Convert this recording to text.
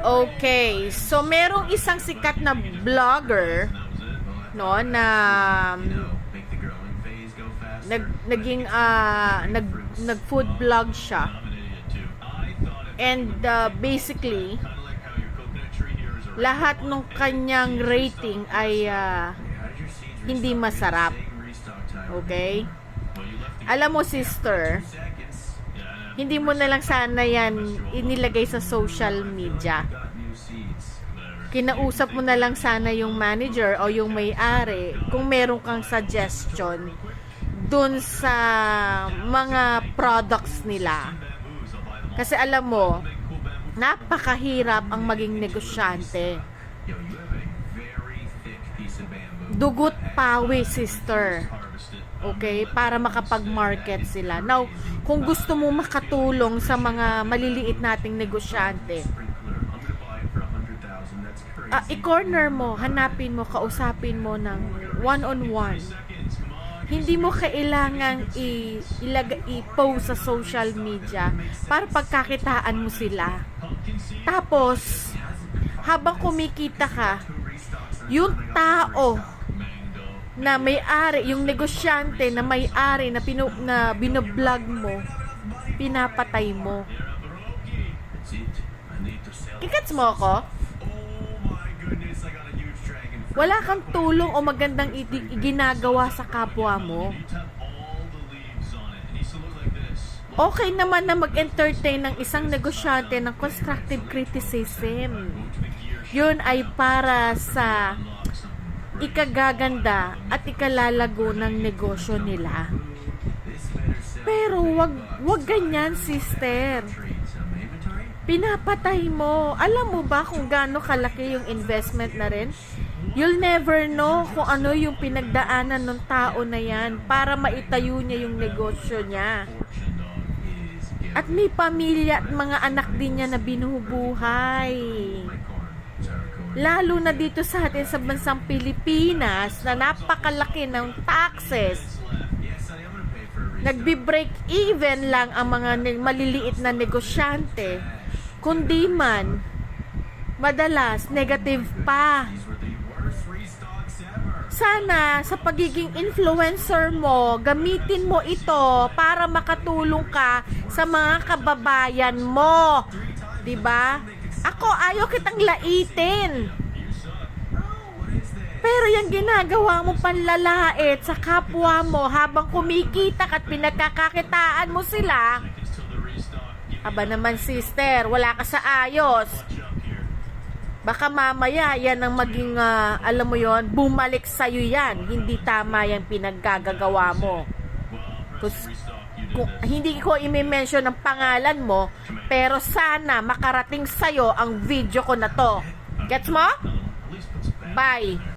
Okay, so merong isang sikat na vlogger, no, na nag food vlog siya. And basically lahat ng kanyang rating ay hindi masarap. Okay? Alam mo, sister, hindi mo na lang sana yan inilagay sa social media. Kinausap mo na lang sana yung manager o yung may-ari kung meron kang suggestion dun sa mga products nila. Kasi alam mo, napakahirap ang maging negosyante. Dugot pawi, sister. Okay? Para makapag-market sila. Now, kung gusto mo makatulong sa mga maliliit nating negosyante, i-corner mo, hanapin mo, kausapin mo ng one-on-one. Hindi mo kailangang i-post sa social media para pagkakitaan mo sila. Tapos, habang kumikita ka, yung tao na may-ari, yung negosyante na may-ari na binoblog mo, pinapatay mo. Kikats mo ako? Wala kang tulong o magandang ginagawa sa kapwa mo. Okay naman na mag-entertain ng isang negosyante ng constructive criticism. Yun ay para sa ikagaganda at ikalalago ng negosyo nila. Pero wag ganyan, sister. Pinapatay mo. Alam mo ba kung gaano kalaki yung investment na rin? You'll never know kung ano yung pinagdaanan ng tao na yan para maitayo niya yung negosyo niya. At may pamilya at mga anak din niya na binubuhay. Lalo na dito sa atin sa bansang Pilipinas na napakalaki ng taxes. Nagbi-break even lang ang mga maliliit na negosyante. Kundi man, madalas negative pa. Sana sa pagiging influencer mo, gamitin mo ito para makatulong ka sa mga kababayan mo. 'Di ba? Ako, ayaw kitang laitin. Pero yung ginagawa mo panlalait sa kapwa mo habang kumikita at pinagkakakitaan mo sila, aba naman, sister, wala ka sa ayos. Baka mamaya yan ang maging, alam mo yon, bumalik sa'yo yan. Hindi tama yung pinaggagawa mo. Kung hindi ko i-mention ang pangalan mo, pero sana makarating sa'yo ang video ko na to. Gets mo? Bye!